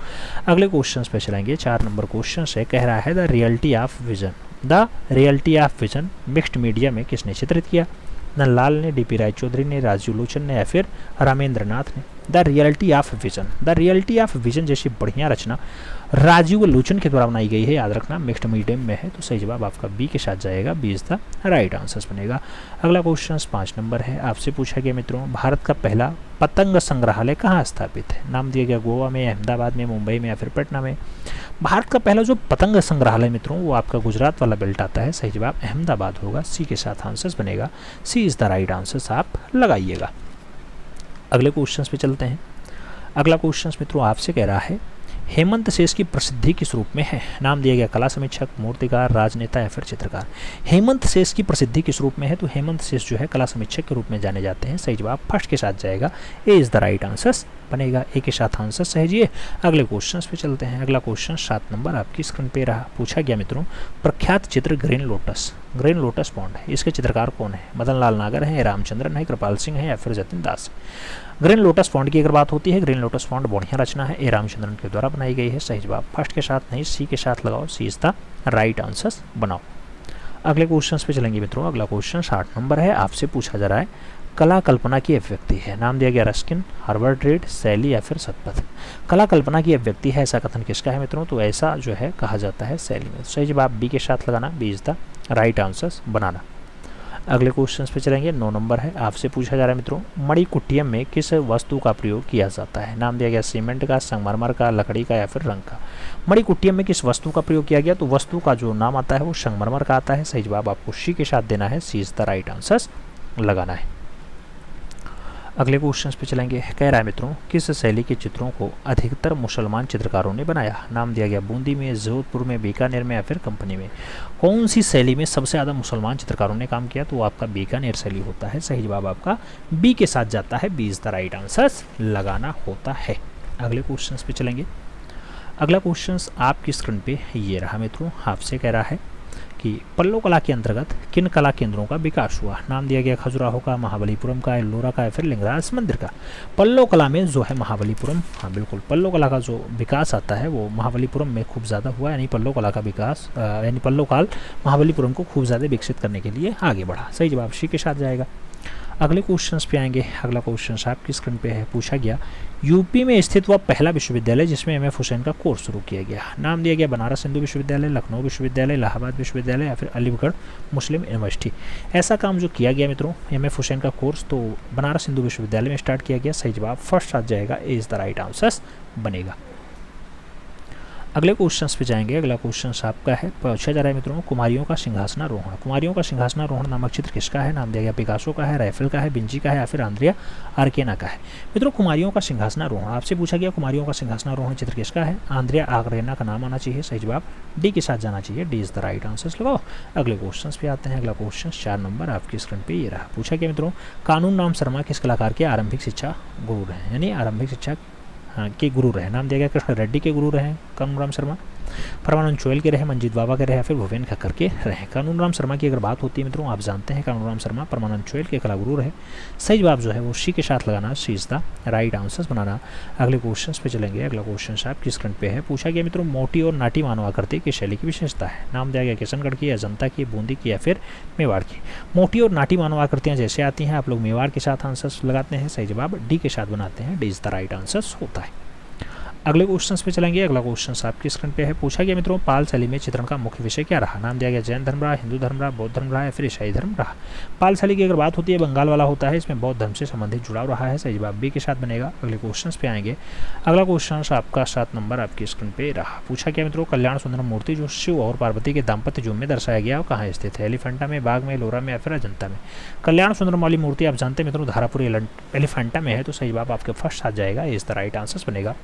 अगले क्वेश्चन पे चलेंगे। 4 नंबर क्वेश्चन है। कह रहा है the reality of vision, the reality of vision mixed media में किसने चित्रित किया? नंदलाल ने, डीपी रायचौधरी ने, राजीव लोचन ने, या फिर रामेंद्र नाथ ने? The reality of vision, the reality of vision जैसी बढ़िया रचना राजीव लोचन के द्वारा बनाई गई है, याद रखना मिक्स्ड मीडियम में है। तो सही जवाब आपका बी के साथ जाएगा, B is the right answer बनेगा। अगला क्वेश्चन 5 नंबर है। आपसे पूछा गया मित्रों भारत का पहला पतंग संग्रहालय कहाँ स्थापित है? नाम दिया गया गोवा में, अहमदाबाद में, मुंबई में, या फिर पटना में? भारत का पहला जो पतंग संग्रहालय मित्रों वो आपका गुजरात वाला बेल्ट आता है। सही जवाब अहमदाबाद होगा, सी के साथ आंसर बनेगा, सी इज द राइट आंसर आप लगाइएगा। अगले क्वेश्चन पे चलते हैं। अगला क्वेश्चन मित्रों आपसे कह रहा है हेमंत शेष की प्रसिद्धि किस रूप में है? नाम दिया गया कला समीक्षक, मूर्तिकार, राजनेता, या फिर चित्रकार? हेमंत शेष की प्रसिद्धि किस रूप में है? तो हेमंत शेष जो है कला समीक्षक के रूप में जाने जाते हैं। सही जवाब फर्स्ट के साथ जाएगा, ए इज द राइट आंसर बनेगा, ए के साथ आंसर सहेजिए। अगले क्वेश्चन पे चलते हैं। अगला क्वेश्चन 7 नंबर आपकी स्क्रीन पे रहा। पूछा गया मित्रों प्रख्यात चित्र green lotus, green lotus pond है, इसके चित्रकार कौन है? मदन लाल नागर है, रामचंद्रन है, कृपाल सिंह है, या फिर जतिन दास? ग्रीन लोटस पॉन्ड की अगर बात होती है, ग्रीन लोटस पॉन्ड बढ़िया रचना है, ए रामचंद्रन के द्वारा बनाई गई है। सही जवाब फर्स्ट के साथ नहीं, सी के साथ लगाओ, सी इज द राइट आंसर बनाओ। अगले क्वेश्चन पे चलेंगे मित्रों। अगला क्वेश्चन 8 नंबर है। आपसे पूछा जा रहा है कला कल्पना की अभिव्यक्ति है। नाम दिया गया रस्किन, हार्वर्ड रीड, शैली, या फिर सतपथ? कला कल्पना की अभिव्यक्ति है, ऐसा कथन किसका है मित्रों? तो ऐसा जो है कहा जाता है शैली में। सही जवाब बी के साथ लगाना, B is the right answer बनाना। अगले क्वेश्चन पे चलेंगे। 9 नंबर है। आपसे पूछा जा रहा है मित्रों मणिकुट्टियम में किस वस्तु का प्रयोग किया जाता है? नाम दिया गया सीमेंट का, संगमरमर का, लकड़ी का, या फिर रंग का? मणिकुट्टियम में किस वस्तु का प्रयोग किया गया? तो वस्तु का जो नाम आता है वो संगमरमर का आता है। सही जवाब आपको सी के साथ देना है, सी इज द राइट आंसर लगाना है। अगले क्वेश्चन पे चलेंगे। कह रहा है मित्रों किस शैली के चित्रों को अधिकतर मुसलमान चित्रकारों ने बनाया? नाम दिया गया बूंदी में, जोधपुर में, बीकानेर में, या फिर कंपनी में? कौन सी शैली में सबसे ज़्यादा मुसलमान चित्रकारों ने काम किया? तो आपका बीकानेर शैली होता है। सही जवाब आपका बी के साथ जाता है, B is the right answer लगाना होता है। अगले क्वेश्चन पे चलेंगे। अगला क्वेश्चन आपकी स्क्रीन पे ये रहा मित्रों, आपसे कह रहा है कि पल्लव कला के अंतर्गत किन कला केंद्रों का विकास हुआ। नाम दिया गया खजुराहो का, महाबलीपुरम का, एल्लोरा का या फिर लिंगराज मंदिर का। पल्लव कला में जो है महाबलीपुरम, हाँ बिल्कुल, पल्लव कला का जो विकास आता है वो महाबलीपुरम में खूब ज़्यादा हुआ, यानी पल्लव कला का विकास यानी पल्लव काल महाबलीपुरम को खूब ज़्यादा विकसित करने के लिए आगे बढ़ा। सही जवाब सी के साथ जाएगा। अगले क्वेश्चंस पे आएंगे। अगला क्वेश्चन आपकी स्क्रीन पे है, पूछा गया यूपी में स्थित हुआ पहला विश्वविद्यालय जिसमें एम.एफ. हुसैन का कोर्स शुरू किया गया। नाम दिया गया बनारस हिंदू विश्वविद्यालय, लखनऊ विश्वविद्यालय, इलाहाबाद विश्वविद्यालय या फिर अलीगढ़ मुस्लिम यूनिवर्सिटी। ऐसा काम जो किया गया मित्रों, एम.एफ. हुसैन का कोर्स तो बनारस हिंदू विश्वविद्यालय में स्टार्ट किया गया। सही जवाब फर्स्ट आ जाएगा, ए इज द राइट आंसर बनेगा। अगले क्वेश्चंस पे जाएंगे। अगला क्वेश्चन आपका है, पूछा जा रहा है मित्रों, कुमारियों का सिंहासनारोहण। कुमारियों का सिंहासनारोहण नामक चित्र किसका है। नाम दिया गया पिकासो का है, राइफल का है, विंची का है या फिर आंद्रिया आर्केना का है। मित्रों कुमारियों का सिंहासनारोहण आपसे पूछा गया, कुमारियों का सिंहासनारोहण चित्र किसका है। आंद्रिया आर्केना का नाम आना चाहिए। सही जवाब डी के साथ जाना चाहिए, D is the right answer लगाओ। अगले क्वेश्चन पे आते हैं। अगला क्वेश्चन 4 नंबर आपकी स्क्रीन पे ये रहा, पूछा गया मित्रों, कानून राम शर्मा किस कलाकार के आरंभिक शिक्षा गुरु रहे, यानी आरंभिक शिक्षा के गुरु रहे। नाम दिया गया कृष्ण रेड्डी के गुरु रहे कानून राम शर्मा, परमानंद चोयल के रहे, मंजीत बाबा के रहे या फिर भुपेन खक्कर के रहे। कानून राम शर्मा की अगर बात होती है मित्रों, आप जानते हैं कानून राम शर्मा परमानंद चोयल के कलागुरु रहे। सही जवाब जो है वो सी के साथ लगाना, सी इज द राइट आंसर बनाना। अगले क्वेश्चन पे चलेंगे। अगला क्वेश्चन आपकी स्क्रीन पे है, पूछा गया मित्रों, मोटी और नाटी मानव आकृति की शैली की विशेषता है। नाम दिया गया किशनगढ़ की, अजंता की, बूंदी की या फिर मेवाड़ की। मोटी और नाटी मानव आकृतियाँ जैसे आती हैं, आप लोग मेवाड़ के साथ आंसर लगाते हैं। सही जवाब डी के साथ बनाते हैं, D is the right answer होता है। अगले क्वेश्चन पे चलेंगे। अगला क्वेश्चन आपकी स्क्रीन पे है, पूछा गया मित्रों, पाल शैली में चित्रण का मुख्य विषय क्या रहा। नाम दिया गया जैन धर्म रहा, हिंदू धर्म रहा, बौद्ध धर्म रहा या फिर ईसाई धर्म रहा। पाल शैली की अगर बात होती है, बंगाल वाला होता है, इसमें बौद्ध धर्म से संबंधित जुड़ाव रहा है। सही जवाब बी के साथ बनेगा। अगले क्वेश्चन पे आएंगे। अगला क्वेश्चन आपका 7 नंबर आपकी स्क्रीन पे रहा, पूछा गया मित्रों, कल्याण सुंदरम मूर्ति जो शिव और पार्वती के दाम्पत्य युग में दर्शाया गया, कहाँ स्थित है। एलिफेंटा में, बाग में, लोरा में या फिर अजंता में। कल्याण सुंदरम वाली मूर्ति आप जानते हैं मित्रों धारापुर एलिफेंटा में है, तो सही जवाब आपके फर्स्ट आ जाएगा, इज द राइट आंसर बनेगा।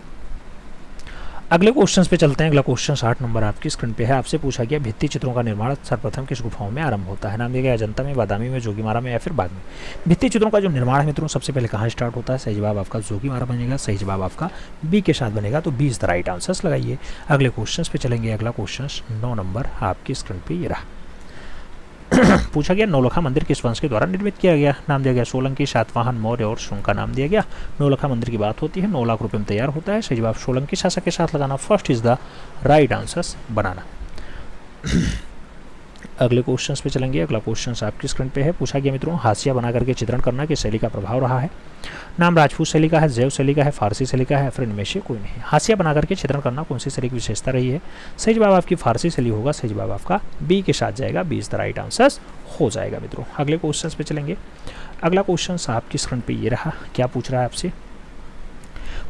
अगले क्वेश्चंस पे चलते हैं। अगला क्वेश्चन 8 नंबर आपकी स्क्रीन पे है, आपसे पूछा गया भित्ति चित्रों का निर्माण सर्वप्रथम किस गुफाओं में आरंभ होता है। नाम दिया गया अजंता में, बादामी में, जोगीमारा में या फिर बाग में। भित्ति चित्रों का जो निर्माण है मित्रों सबसे पहले कहाँ स्टार्ट होता है। सही जवाब आपका जोगीमारा बनेगा। सही जवाब आपका बी के साथ बनेगा, तो B is the right answer लगाइए। अगले क्वेश्चन पे चलेंगे। अगला क्वेश्चन 9 नंबर आपकी स्क्रीन पे ये रहा, पूछा गया नौलखा मंदिर किस वंश के द्वारा निर्मित किया गया। नाम दिया गया सोलंकी, सातवाहन, मौर्य और शुंग का नाम दिया गया। नौलखा मंदिर की बात होती है, 9 लाख रुपए में तैयार होता है। सही जवाब सोलंकी शासक के साथ लगाना, first is the right answer बनाना। अगले क्वेश्चंस पे चलेंगे। अगला क्वेश्चन आपकी स्क्रीन पे है, पूछा गया मित्रों, हाशिया बना करके चित्रण करना किस शैली का प्रभाव रहा है। नाम राजपूत शैली का है, जैव शैली का है, फारसी शैली का है, फिर इनमें से कोई नहीं। हाशिया बना करके चित्रण करना कौन सी शैली की विशेषता रही है। सही जवाब आपकी फारसी शैली होगा। सही जवाब आपका बी के साथ जाएगा, B is the right answer हो जाएगा मित्रों। अगले क्वेश्चन पे चलेंगे। अगला क्वेश्चन आपकी स्क्रीन पे ये रहा, क्या पूछ रहा है आपसे,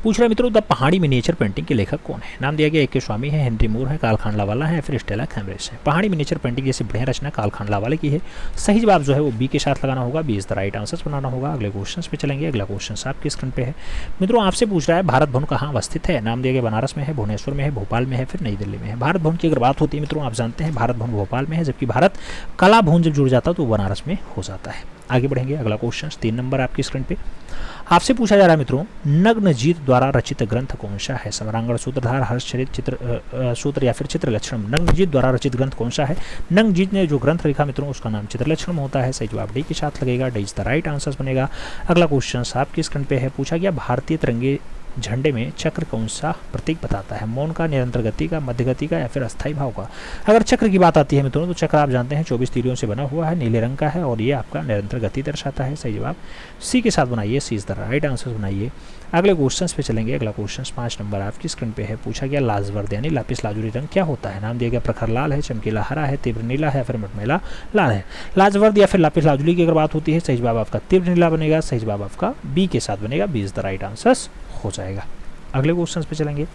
पूछ रहा है मित्रों, द पहाड़ी मिनिएचर पेंटिंग के लेखक कौन है। नाम दिया गया ए के स्वामी है, हेनरी मूर है, कार्ल खांडलावाला है, फिर स्टेला कैम्ब्रिज है। पहाड़ी मिनिएचर पेंटिंग जैसी बढ़िया रचना कार्ल खांडलावाले की है। सही जवाब जो है वो बी के साथ लगाना होगा, B is the right answer बनाना होगा। अगले क्वेश्चन पे चलेंगे। अगला क्वेश्चन आपकी स्क्रीन पे है मित्रों, आपसे पूछ रहा है भारत भवन कहाँ अवस्थित है। नाम दिया गया बनारस में है, भुवनेश्वर में है, भोपाल में है, फिर नई दिल्ली में है। भारत भवन की अगर बात होती है मित्रों, आप जानते हैं भारत भवन भोपाल में है, जबकि भारत कला भवन जब जुड़ जाता है तो बनारस में हो जाता है। आगे बढ़ेंगे। अगला क्वेश्चन 3 नंबर आपकी स्क्रीन पे आपसे पूछा जा रहा है मित्रों, नग्नजीत द्वारा रचित ग्रंथ कौन सा है। सम्रांगण, सूत्रधार, हर्षचरित, चित्र सूत्र या फिर चित्रलक्षणम। नग्नजीत द्वारा रचित ग्रंथ कौन सा है। नग्नजीत ने जो ग्रंथ लिखा मित्रों उसका नाम चित्रलक्षणम होता है। सही जवाब डी के साथ लगेगा, D is the right answer बनेगा। अगला क्वेश्चन आपकी स्क्रीन पे है, पूछा गया भारतीय तिरंगे झंडे में चक्र कौन सा प्रतीक बताता है। मौन का, निरंतर गति का, मध्य गति का या फिर अस्थायी भाव का। अगर चक्र की बात आती है मित्रों तो चक्र आप जानते हैं 24 तीरियों से बना हुआ है, नीले रंग का है और ये आपका निरंतर गति दर्शाता है। सही जवाब सी के साथ बनाइए, सी इज द राइट आंसर बनाइए। अगले क्वेश्चन पे चलेंगे। अगला क्वेश्चन 5 नंबर आपकी स्क्रीन पे है, पूछा गया लाजवर्द यानी लापिस लाजुरी रंग क्या होता है। नाम दिया गया प्रखर लाल है, चमकीला हरा है, तीव्र नीला है, फिर मटमैला लाल है। लाजवर्द या फिर लापिस लाजुरी की अगर बात होती है, सही जवाब आपका तीव्र नीला बनेगा। सही जवाब आपका बी के साथ बनेगा, B is the right answer हो जाएगा। अगले क्वेश्चन पे चलेंगे।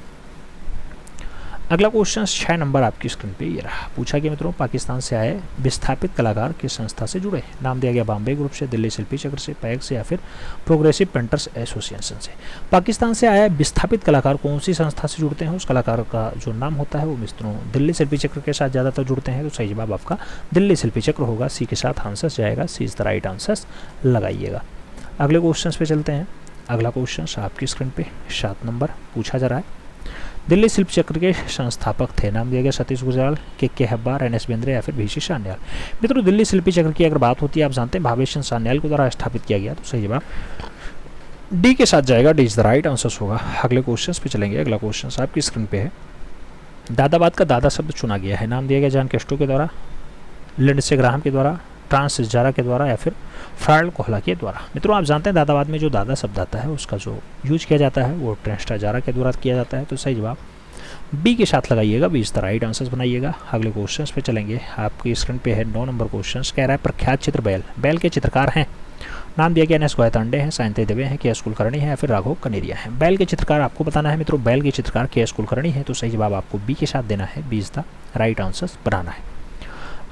अगला क्वेश्चन 6 नंबर आपकी स्क्रीन पे ये रहा, पूछा गया मित्रों पाकिस्तान से आए विस्थापित कलाकार किस संस्था से जुड़े। नाम दिया गया बॉम्बे ग्रुप से, दिल्ली शिल्पी चक्र से, पैक से या फिर प्रोग्रेसिव पेंटर्स एसोसिएशन से। पाकिस्तान से आए विस्थापित कलाकार कौन सी संस्था से जुड़ते हैं, उस कलाकार का जो नाम होता है वो मित्रों दिल्ली शिल्पी चक्र के साथ ज़्यादातर जुड़ते हैं। तो सही जवाब आपका दिल्ली शिल्पी चक्र होगा, सी के साथ आंसर जाएगा, सी इज द राइट आंसर लगाइएगा। अगले क्वेश्चन पे चलते हैं। अगला क्वेश्चन आपकी स्क्रीन पे 7 नंबर पूछा जा रहा है, दिल्ली शिल्प चक्र के संस्थापक थे, नाम दिया गया सतीश गुजराल, के हब्बार, एन एस बेंद्रे या फिर VC सान्याल। मित्रों दिल्ली शिल्पी चक्र की अगर बात होती है आप जानते हैं भावेश चंद्र सान्याल के द्वारा स्थापित किया गया, तो सही जवाब डी के साथ जाएगा, D is the right answer होगा। अगले क्वेश्चन पे चलेंगे। अगला क्वेश्चन आपकी स्क्रीन पे है। दादाबाद का दादा शब्द चुना गया है, नाम दिया गया जॉन कैस्ट्रो के द्वारा, लिंडसे ग्राहम के द्वारा, ट्रांस जारा के द्वारा या फिर फ्राइड कोहला के द्वारा। मित्रों आप जानते हैं दादाबाद में जो दादा शब्द आता है उसका जो यूज किया जाता है वो ट्रांस जारा के द्वारा किया जाता है, तो सही जवाब बी के साथ लगाइएगा, B is the right answer बनाइएगा। अगले क्वेश्चन पे चलेंगे। आपकी स्क्रीन पे है 9 नंबर क्वेश्चन। कह रहा है प्रख्यात चित्र बैल, बैल के चित्रकार हैं, नाम दिया गया NS गोयतांडे हैं, साइंते देवे हैं, KS कुलकर्णी है या फिर राघव कनेरिया है। बैल के चित्रकार आपको बताना है मित्रों, बैल के चित्रकार KS कुलकर्णी है, तो सही जवाब आपको बी के साथ देना है, B is the right answer बनाना है।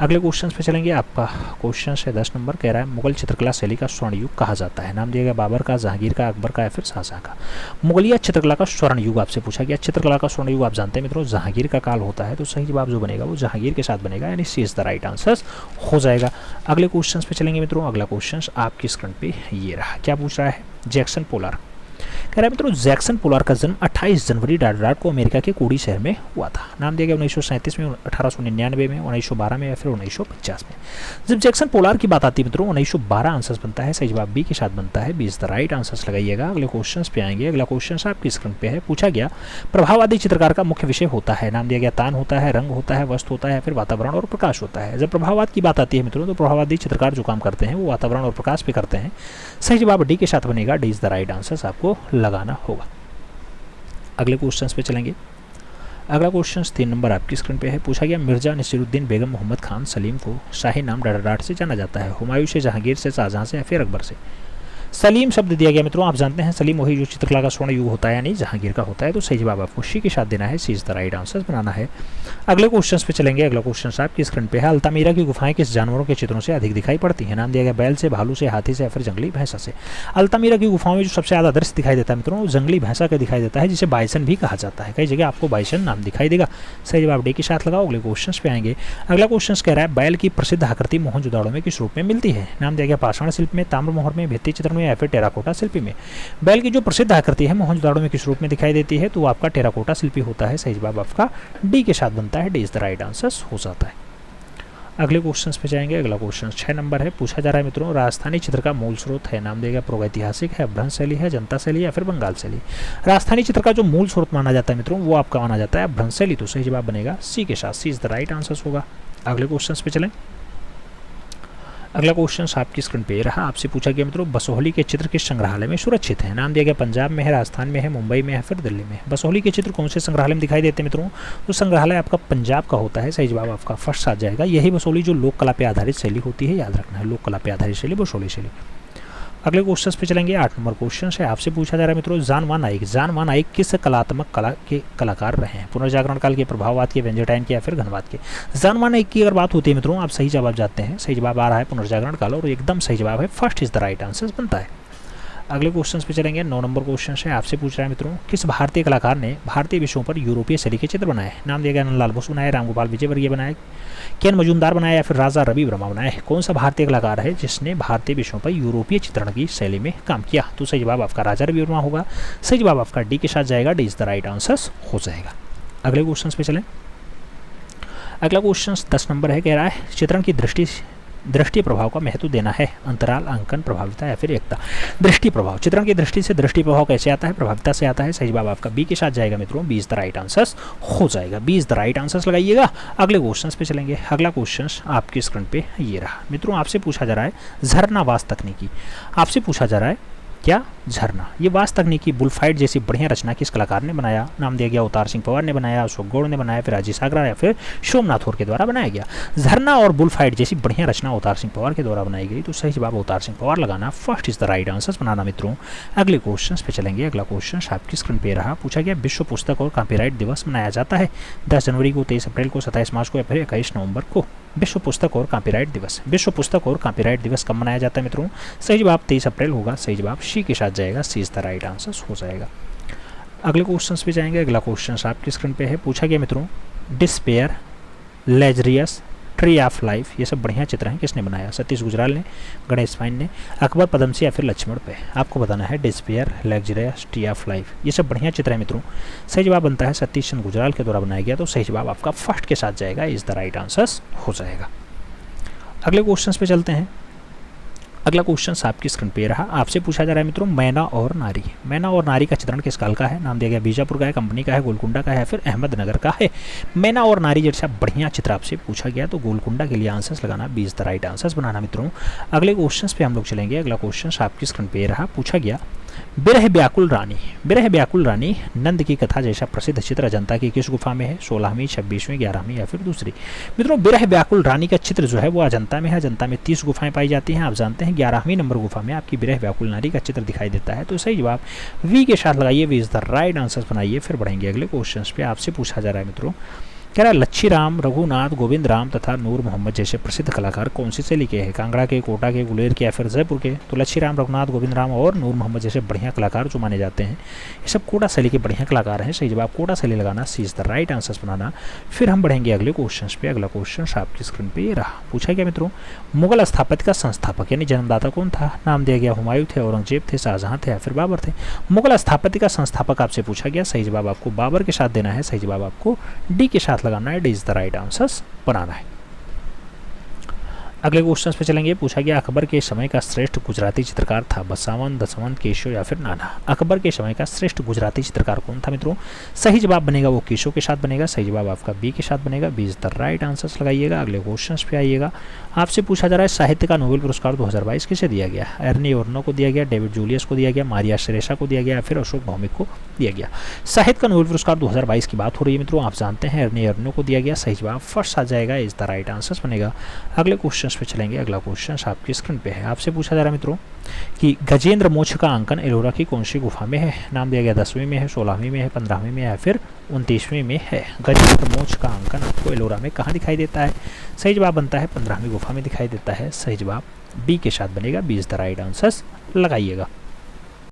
अगले क्वेश्चन पे चलेंगे। आपका क्वेश्चन है 10 नंबर। कह रहा है मुगल चित्रकला शैली का स्वर्ण युग कहा जाता है, नाम दिया गया बाबर का, जहांगीर का, अकबर का या फिर शाहजहां का। मुगलिया चित्रकला का स्वर्ण युग आपसे पूछा गया। चित्रकला का स्वर्ण युग आप जानते हैं मित्रों जहांगीर का काल होता है, तो सही जवाब जो बनेगा वो जहांगीर के साथ बनेगा, यानी सी इज द राइट आंसर हो जाएगा। अगले क्वेश्चन पे चलेंगे मित्रों। अगला क्वेश्चन आपकी स्क्रीन पे ये रहा। क्या पूछ रहा है? Jackson polar. कह रहा है मित्रों जैक्सन पोलार का जन्म 28 जनवरी रात को अमेरिका के कोडी शहर में हुआ था, नाम दिया गया 1937 में, 1899 में, 1912 में या फिर 1950 में। जब जैक्सन पोलार की बात आती है मित्रों 1912 आंसर बनता है, सही जवाब बी के साथ बनता है, B is the right answer लगाइएगा। अगले क्वेश्चन पे आएंगे। अगला क्वेश्चन आपकी स्क्रीन पे है। पूछा गया प्रभाववादी चित्रकार का मुख्य विषय होता है, नाम दिया गया तान होता है, रंग होता है, वस्तु होता है, फिर वातावरण और प्रकाश होता है। जब प्रभाववाद की बात आती है मित्रों तो प्रभाववादी चित्रकार जो काम करते हैं वो वातावरण और प्रकाश पे करते हैं, सही जवाब डी के साथ बनेगा, D is the right answer आपको लगाना होगा। अगले क्वेश्चन पे चलेंगे। अगला क्वेश्चन 3 नंबर आपकी स्क्रीन पे है। पूछा गया मिर्जा नसीरुद्दीन बेगम मोहम्मद खान सलीम को शाही नाम डाडाडाट से जाना जाता है, हुमायूं से, जहांगीर से, शाहजहां से या फिर अकबर से। सलीम शब्द दिया गया मित्रों, आप जानते हैं सलीम वही जो चित्रकला का स्वर्ण युग होता है यानी जहांगीर का होता है, तो सही जवाब आपको सी के साथ देना है, सी इज द राइट आंसर बनाना है। अगले क्वेश्चन पे चलेंगे। अगला क्वेश्चन आपकी स्क्रीन पे है। अल्तामीरा की गुफाएं किस जानवरों के चित्रों से अधिक दिखाई पड़ती हैं, नाम दिया गया बैल से, भालू से, हाथी से या फिर जंगली भैंसा से। अल्तामीरा की गुफाओं में जो सबसे ज़्यादा दृश्य दिखाई देता है मित्रों जंगली भैंसा का दिखाई देता है, जिसे बाइसन भी कहा जाता है, कई जगह आपको बाइसन नाम दिखाई देगा, सही जवाब डी के साथ लगाओ। अगले क्वेश्चन पे आएंगे। अगला क्वेश्चन कह रहा है बैल की प्रसिद्ध आकृति मोहनजोदड़ो में किस रूप में मिलती है, नाम दिया गया पाषाण शिल्प में, ताम्र मोहर में, भित्ति चित्र में या फिर टेराकोटा शिल्पी में। बैल की जो प्रसिद्ध आकृति है मोहनजोदड़ो में किस रूप में दिखाई देती है, तो आपका टेराकोटा शिल्पी होता है, सही जवाब आपका डी के साथ बनता है, D is the right answer हो जाता है। अगले क्वेश्चन पे जाएंगे। अगला क्वेश्चन 6 नंबर है। पूछा जा रहा है मित्रों राजस्थानी चित्र का मूल स्रोत है, नाम देगा प्रागैतिहासिक है, अभ्रंश शैली है, जनता शैली या फिर बंगाल शैली। राजस्थानी चित्र का जो मूल स्रोत माना जाता है मित्रों वो आपका माना जाता है अभ्रंश शैली, तो सही जवाब बनेगा सी के साथ, सी इज द राइट आंसर होगा। अगले क्वेश्चन पे चलें। अगला क्वेश्चन आपकी स्क्रीन पे रहा। आपसे पूछा गया मित्रों बसोहली के चित्र किस संग्रहालय में सुरक्षित है, नाम दिया गया पंजाब में है, राजस्थान में है, मुंबई में है, फिर दिल्ली में। बसोहली के चित्र कौन से संग्रहालय में दिखाई देते हैं मित्रों, तो संग्रहालय आपका पंजाब का होता है, सही जवाब आपका फर्स्ट आ जाएगा। यही बसोहली जो लोक कला पे आधारित शैली होती है, याद रखना है, लोक कला पे आधारित शैली बसोहली शैली। अगले क्वेश्चन पे चलेंगे। 8 नंबर क्वेश्चन है। आपसे पूछा जा रहा है मित्रों जानवा नाइक किस कलात्मक कला के कलाकार रहे हैं, पुनर्जागरण काल के, प्रभाववाद के, वेंजरटाइन के या फिर घनवाद के। जानवा नाइक की अगर बात होती है मित्रों आप सही जवाब जाते हैं, सही जवाब आ रहा है पुनर्जागरण काल और एकदम सही जवाब है, first is the right answer बनता है। अगले क्वेश्चन पे चलेंगे। 9 नंबर क्वेश्चन है। आपसे पूछ रहा है मित्रों किस भारतीय कलाकार ने भारतीय विषयों पर यूरोपीय शैली के चित्र बनाए, नाम दिया गया नंदलाल बोस बनाए, रामगोपाल विजयवर्गीय बनाए, केन मजूमदार बनाया या फिर राजा रवि वर्मा बनाए। कौन सा भारतीय कलाकार है जिसने भारतीय विषयों पर यूरोपीय चित्रण की शैली में काम किया, तो सही जवाब आपका राजा रवि वर्मा होगा, सही जवाब आपका डी के साथ जाएगा, D is the right answer हो जाएगा। अगले क्वेश्चन पे चलें। अगला क्वेश्चन 10 नंबर है। कह रहा है चित्रण की दृष्टि प्रभाव का महत्व देना है, अंतराल, अंकन, प्रभाविता या फिर एकता। दृष्टि प्रभाव, चित्रण की दृष्टि से दृष्टि प्रभाव कैसे आता है, प्रभाविता से आता है, सही जवाब आपका बी के साथ जाएगा मित्रों, B is the right answer हो जाएगा, B is the right answer लगाइएगा। अगले क्वेश्चन पे चलेंगे। अगला क्वेश्चन आपकी स्क्रीन पे ये रहा मित्रों। आपसे पूछा जा रहा है झरनावास तकनीकी, आपसे पूछा जा रहा है क्या झरना, ये वास तकनीकी बुलफाइट जैसी बढ़िया रचना किस कलाकार ने बनाया, नाम दिया गया अवतार सिंह पवार ने बनाया, अशोक गौड़ ने बनाया, फिर अजय सागरा या फिर सोमनाथ होर के द्वारा बनाया गया। झरना और बुलफाइट जैसी बढ़िया रचना अवतार सिंह पवार के द्वारा बनाई गई, तो सही जवाब अवतार सिंह पवार लगाना, first is the right answer बनाना मित्रों। अगले क्वेश्चन पे चलेंगे। अगला क्वेश्चन आपकी स्क्रीन पे रहा। पूछा गया विश्व पुस्तक और कॉपीराइट दिवस मनाया जाता है 10 जनवरी को, 23 अप्रैल को, 27 मार्च को या फिर 21 नवंबर को। विश्व पुस्तक और कॉपीराइट दिवस, विश्व पुस्तक और कॉपीराइट दिवस कब मनाया जाता है मित्रों, सही जवाब 23 अप्रैल होगा, सही जवाब सी के साथ जाएगा, सी इज द राइट आंसर हो जाएगा। अगले क्वेश्चन पे जाएंगे। अगला क्वेश्चन आपकी स्क्रीन पे है। पूछा गया मित्रों डिस्पेयर, लेजरियस, ट्री ऑफ लाइफ, ये सब बढ़िया चित्र हैं। किसने बनाया? सतीश गुजराल ने, गणेश फाइन ने, अकबर पदमसी या फिर लक्ष्मण पे। आपको बताना है despair, luxurious, tree of life, ये सब बढ़िया चित्र है मित्रों। सही जवाब बनता है सतीश चंद्र गुजराल के द्वारा बनाया गया, तो सही जवाब आपका फर्स्ट के साथ जाएगा, इज द राइट आंसर हो जाएगा। अगले क्वेश्चन पे चलते हैं। अगला क्वेश्चन आपकी स्क्रीन पे रहा, आपसे पूछा जा रहा है मित्रों मैना और नारी। मैना और नारी का चित्रण किस काल का है? नाम दिया गया बीजापुर का है, कंपनी का है, गोलकुंडा का है, फिर अहमदनगर का है। मैना और नारी जैसा बढ़िया चित्र आपसे पूछा गया, तो गोलकुंडा के लिए आंसर्स लगाना, 20 द राइट आंसर्स बनाना मित्रों। अगले क्वेश्चन पे हम लोग चलेंगे। अगला क्वेश्चन आपकी स्क्रीन पे रहा, पूछा गया बिरह व्याकुल रानी। बिरह व्याकुल रानी नंद की कथा जैसा प्रसिद्ध चित्र अजंता की किस गुफा में है? 16वीं, 26वीं, 11वीं या फिर दूसरी। मित्रों बिरह व्याकुल रानी का चित्र जो है वो अजंता में है। अजंता में 30 गुफाएं पाई जाती हैं। आप जानते हैं 11वीं नंबर गुफा में आपकी बिरह व्याकुल नारी का चित्र दिखाई देता है, तो सही जवाब वी के साथ लगाइए, V is the right answer बनाइए। फिर बढ़ेंगे अगले क्वेश्चन पे। आपसे पूछा जा रहा है मित्रों, कह रहा लच्छी राम, रघुनाथ, गोविंद राम तथा नूर मोहम्मद जैसे प्रसिद्ध कलाकार कौन सी शैली के हैं? कांगड़ा के, कोटा के, गुलेर के या फिर जयपुर के। तो लच्छी राम, रघुनाथ, गोविंद राम और नूर मोहम्मद जैसे बढ़िया कलाकार जो माने जाते हैं, ये सब कोटा शैली के बढ़िया कलाकार हैं। सही जवाब कोटा शैली लगाना, सी इज द राइट आंसर बनाना। फिर हम बढ़ेंगे अगले क्वेश्चन पे। अगला क्वेश्चन आपकी स्क्रीन पे ये रहा, पूछा गया मित्रों मुगल स्थापत्य का संस्थापक यानी जन्मदाता कौन था? नाम दिया गया हुमायूं थे, औरंगजेब थे, शाहजहां थे या फिर बाबर थे। मुगल स्थापत्य का संस्थापक आपसे पूछा गया, सही जवाब आपको बाबर के साथ देना है। सही जवाब आपको डी के साथ लगाना है, D is the right answers बनाना है। अगले क्वेश्चन पे चलेंगे। पूछा गया अकबर के समय का श्रेष्ठ गुजराती चित्रकार था? बसावन, दसवंत, केशव या फिर नाना। अकबर के समय का श्रेष्ठ गुजराती चित्रकार कौन था मित्रों? सही जवाब बनेगा वो केशव के साथ बनेगा। सही जवाब आपका बी के साथ बनेगा, B is the right answers लगाइएगा। अगले क्वेश्चन पे आइएगा। आपसे पूछा जा रहा है साहित्य का नोबेल पुरस्कार 2022 किसे दिया गया? एर्नी ओर्नो को दिया गया, डेविड जूलियस को दिया गया, मारिया सेरेसा को दिया गया, फिर अशोक भौमिक को दिया गया। साहित्य का नोबेल पुरस्कार 2022 की बात हो रही है मित्रों। आप जानते हैं एर्नी ओर्नो को दिया गया। सही जवाब फर्स्ट आ जाएगा, इज द राइट आंसर्स बनेगा। अगले क्वेश्चन पे चलेंगे। अगला क्वेश्चन आपकी स्क्रीन पे है। आपसे पूछा जा रहा है मित्रों कि गजेंद्र मोक्ष का अंकन एलोरा की कौन सी गुफा में है? नाम दिया गया 10वीं में है, 16वीं में है, 15वीं में है या फिर 29वीं में है। गजेंद्र मोक्ष का अंकन आपको एलोरा में कहाँ दिखाई देता है? सही जवाब बनता है 15वीं गुफा में दिखाई देता है। सही जवाब बी के साथ बनेगा, B is the right answers लगाइएगा।